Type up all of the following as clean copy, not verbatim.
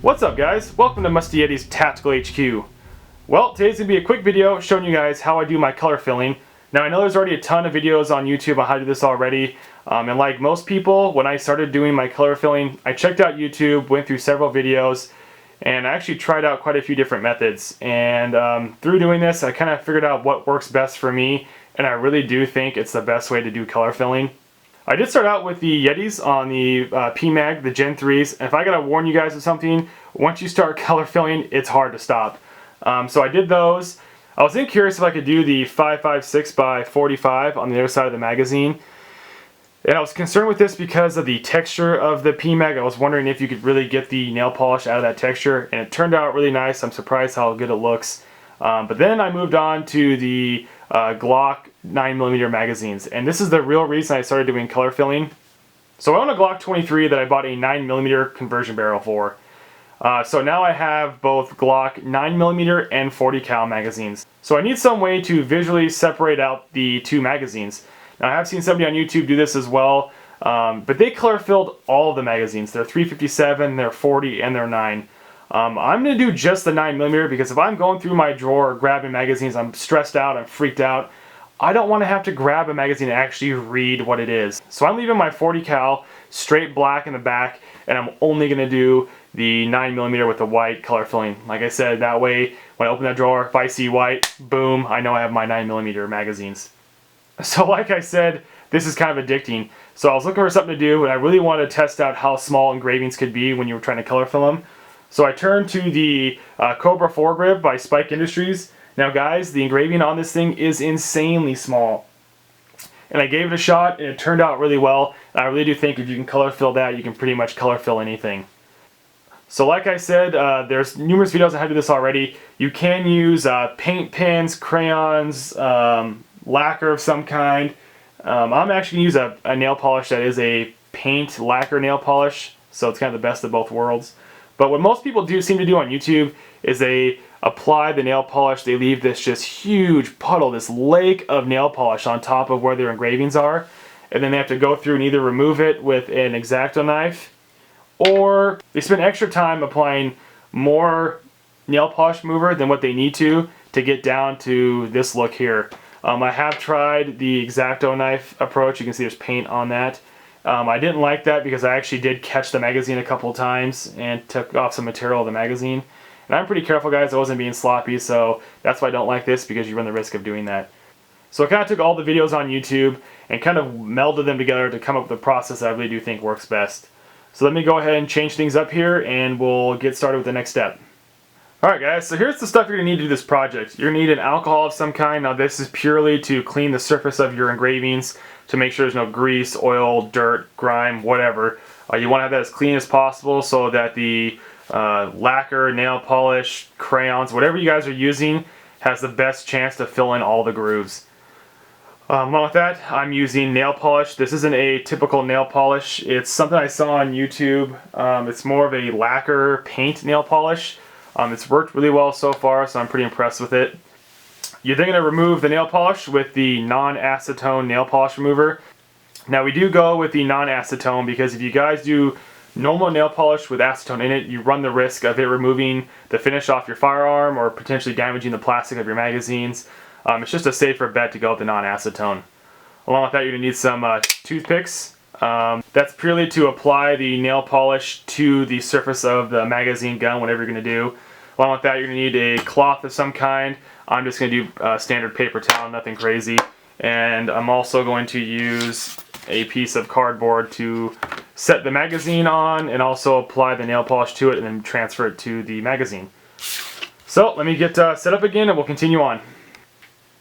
What's up guys? Welcome to Musty Yeti's Tactical HQ. Well, today's going to be a quick video showing you guys how I do my color filling. Now I know there's already a ton of videos on YouTube on how to do this already, and like most people, when I started doing my color filling, I checked out YouTube, went through several videos, and I actually tried out quite a few different methods. And through doing this, I kind of figured out what works best for me, and I really do think it's the best way to do color filling. I did start out with the Yetis on the PMag, the Gen 3s, and if I gotta warn you guys of something, once you start color filling, it's hard to stop. So I did those. I was curious if I could do the 5.56 by 45 on the other side of the magazine. And I was concerned with this because of the texture of the PMag. I was wondering if you could really get the nail polish out of that texture, and it turned out really nice. I'm surprised how good it looks. But then I moved on to the Glock 9mm magazines, and this is the real reason I started doing color filling. So I own a Glock 23 that I bought a 9mm conversion barrel for. So now I have both Glock 9mm and 40 cal magazines. So I need some way to visually separate out the two magazines. Now I have seen somebody on YouTube do this as well, but they color filled all of the magazines. They're 357, they're 40, and they're 9. I'm going to do just the 9mm because if I'm going through my drawer grabbing magazines, I'm stressed out, I'm freaked out. I don't want to have to grab a magazine and actually read what it is. So I'm leaving my 40 cal straight black in the back, and I'm only going to do the 9mm with the white color filling. Like I said, that way when I open that drawer, if I see white, boom, I know I have my 9mm magazines. So like I said, this is kind of addicting. So I was looking for something to do, and I really wanted to test out how small engravings could be when you were trying to color fill them. So I turned to the Cobra foregrip by Spike Industries. Now guys, the engraving on this thing is insanely small. And I gave it a shot, and it turned out really well. And I really do think if you can color fill that, you can pretty much color fill anything. So like I said, there's numerous videos on how to do this already. You can use paint pens, crayons, lacquer of some kind. I'm actually going to use a nail polish that is a paint lacquer nail polish, so it's kind of the best of both worlds. But what most people seem to do on YouTube is they apply the nail polish, they leave this just huge puddle, this lake of nail polish on top of where their engravings are, and then they have to go through and either remove it with an X-Acto knife, or they spend extra time applying more nail polish remover than what they need to get down to this look here. I have tried the X-Acto knife approach. You can see there's paint on that. I didn't like that because I actually did catch the magazine a couple times and took off some material of the magazine. And I'm pretty careful guys, I wasn't being sloppy, so that's why I don't like this, because you run the risk of doing that. So I kind of took all the videos on YouTube and kind of melded them together to come up with a process that I really do think works best. So let me go ahead and change things up here, and we'll get started with the next step. Alright guys, so here's the stuff you're going to need to do this project. You're going to need an alcohol of some kind. Now this is purely to clean the surface of your engravings to make sure there's no grease, oil, dirt, grime, whatever. You want to have that as clean as possible so that the lacquer, nail polish, crayons, whatever you guys are using has the best chance to fill in all the grooves. Along with that, I'm using nail polish. This isn't a typical nail polish. It's something I saw on YouTube. It's more of a lacquer paint nail polish. It's worked really well so far, so I'm pretty impressed with it. You're then going to remove the nail polish with the non-acetone nail polish remover. Now we do go with the non-acetone because if you guys do normal nail polish with acetone in it, you run the risk of it removing the finish off your firearm or potentially damaging the plastic of your magazines. It's just a safer bet to go with the non-acetone. Along with that, you're going to need some toothpicks. That's purely to apply the nail polish to the surface of the magazine gun, whatever you're going to do. Along with that, you're going to need a cloth of some kind. I'm just going to do standard paper towel, nothing crazy. And I'm also going to use a piece of cardboard to set the magazine on and also apply the nail polish to it and then transfer it to the magazine. So let me get set up again and we'll continue on.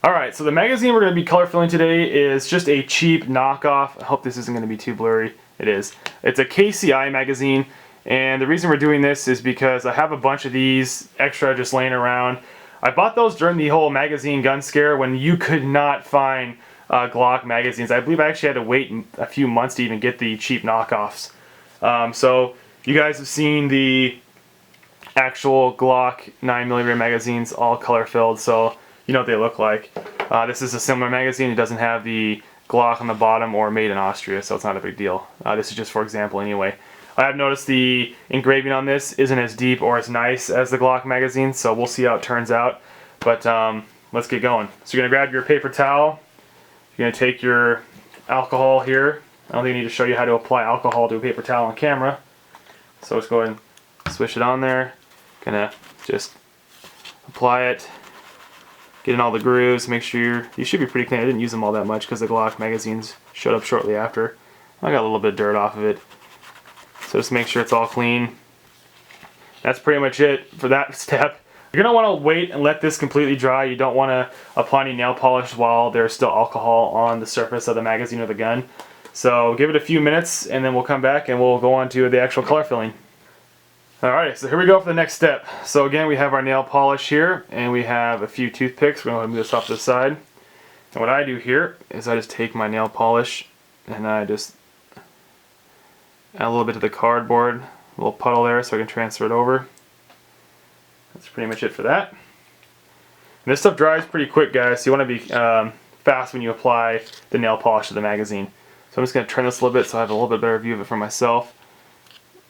Alright, so the magazine we're going to be color filling today is just a cheap knockoff. I hope this isn't going to be too blurry. It is. It's a KCI magazine, and the reason we're doing this is because I have a bunch of these extra just laying around. I bought those during the whole magazine gun scare when you could not find Glock magazines. I believe I actually had to wait a few months to even get the cheap knockoffs. So you guys have seen the actual Glock 9mm magazines all color filled, so you know what they look like. This is a similar magazine. It doesn't have the Glock on the bottom or made in Austria, so it's not a big deal. This is just for example anyway. I have noticed the engraving on this isn't as deep or as nice as the Glock magazine, so we'll see how it turns out. But let's get going. So you're going to grab your paper towel. You're going to take your alcohol here. I don't think I need to show you how to apply alcohol to a paper towel on camera. So let's go ahead and swish it on there. Gonna just apply it, get in all the grooves, make sure you should be pretty clean. I didn't use them all that much because the Glock magazines showed up shortly after. I got a little bit of dirt off of it. So just make sure it's all clean. That's pretty much it for that step. You're going to want to wait and let this completely dry. You don't want to apply any nail polish while there's still alcohol on the surface of the magazine or the gun. So give it a few minutes and then we'll come back and we'll go on to the actual color filling. Alright, so here we go for the next step. So again, we have our nail polish here and we have a few toothpicks. We're going to move this off to the side. And what I do here is I just take my nail polish and I just add a little bit to the cardboard, a little puddle there so I can transfer it over. That's pretty much it for that. And this stuff dries pretty quick, guys, so you want to be fast when you apply the nail polish to the magazine. So I'm just going to turn this a little bit so I have a little bit better view of it for myself.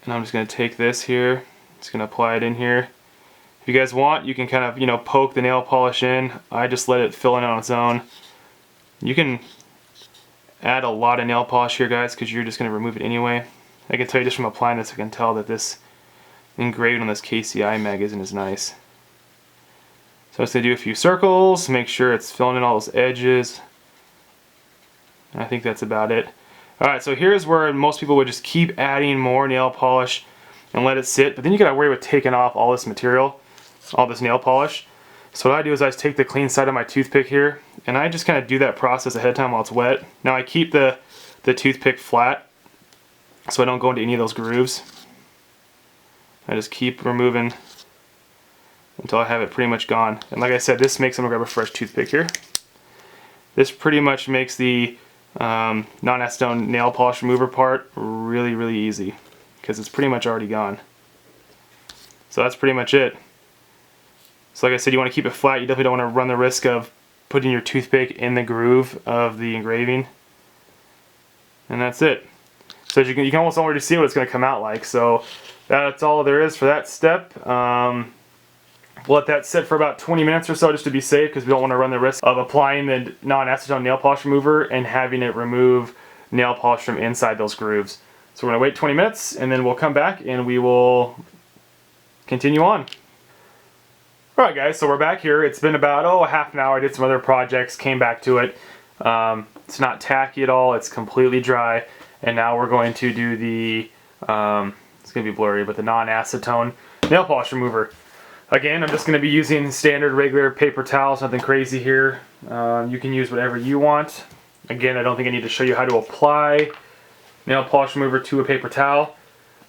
And I'm just going to take this here, just going to apply it in here. If you guys want, you can kind of, you know, poke the nail polish in. I just let it fill in on its own. You can add a lot of nail polish here, guys, because you're just going to remove it anyway. I can tell you just from applying this, I can tell that this engraving on this KCI magazine is nice. So I'm just going to do a few circles, make sure it's filling in all those edges. And I think that's about it. Alright, so here's where most people would just keep adding more nail polish and let it sit, but then you gotta worry about taking off all this material, all this nail polish. So what I do is I just take the clean side of my toothpick here, and I just kind of do that process ahead of time while it's wet. Now I keep the toothpick flat, so I don't go into any of those grooves. I just keep removing until I have it pretty much gone. And like I said, this makes, I'm gonna grab a fresh toothpick here. This pretty much makes the non-acetone nail polish remover part really, really easy because it's pretty much already gone. So that's pretty much it. So like I said, you want to keep it flat. You definitely don't want to run the risk of putting your toothpick in the groove of the engraving. And that's it. So as you can almost already see what it's going to come out like. So that's all there is for that step. We'll let that sit for about 20 minutes or so just to be safe because we don't want to run the risk of applying the non-acetone nail polish remover and having it remove nail polish from inside those grooves. So we're going to wait 20 minutes and then we'll come back and we will continue on. Alright guys, so we're back here. It's been about a half an hour. I did some other projects, came back to it. It's not tacky at all, it's completely dry. And now we're going to do the, it's going to be blurry, but the non-acetone nail polish remover. Again, I'm just going to be using standard regular paper towels, nothing crazy here. You can use whatever you want. Again, I don't think I need to show you how to apply nail polish remover to a paper towel,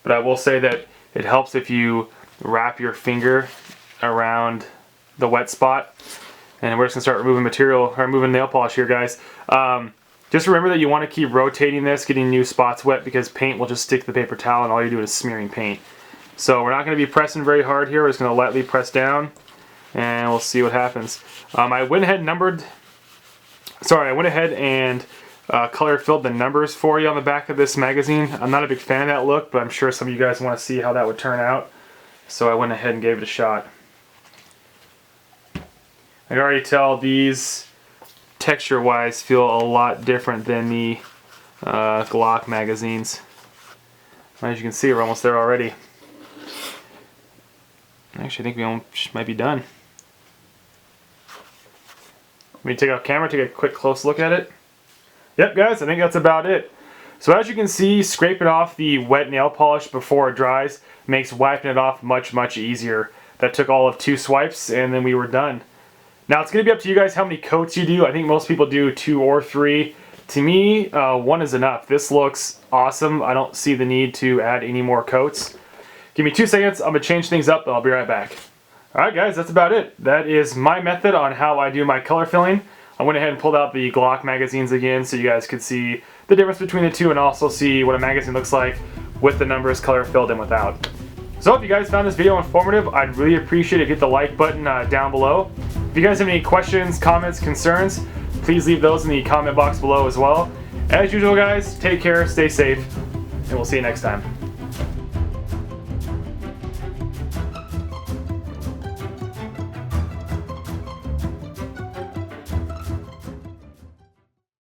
but I will say that it helps if you wrap your finger around the wet spot. And we're just going to start removing material, or removing nail polish here, guys. Just remember that you want to keep rotating this, getting new spots wet, because paint will just stick to the paper towel and all you're doing is smearing paint. So we're not going to be pressing very hard here. We're just going to lightly press down and we'll see what happens. I went ahead and color filled the numbers for you on the back of this magazine. I'm not a big fan of that look, but I'm sure some of you guys want to see how that would turn out. So I went ahead and gave it a shot. I can already tell these texture-wise feel a lot different than the Glock magazines. As you can see, we're almost there already. Actually, I think we might be done. Let me take off camera, take a quick close look at it. Yep, guys, I think that's about it. So as you can see, scraping off the wet nail polish before it dries makes wiping it off much, much easier. That took all of 2 swipes and then we were done. Now it's going to be up to you guys how many coats you do. I think most people do 2 or 3. To me, 1 is enough. This looks awesome. I don't see the need to add any more coats. Give me 2 seconds, I'm going to change things up and I'll be right back. Alright guys, that's about it. That is my method on how I do my color filling. I went ahead and pulled out the Glock magazines again so you guys could see the difference between the two and also see what a magazine looks like with the numbers color filled and without. So if you guys found this video informative, I'd really appreciate it if you hit the like button down below. If you guys have any questions, comments, concerns, please leave those in the comment box below as well. As usual guys, take care, stay safe, and we'll see you next time.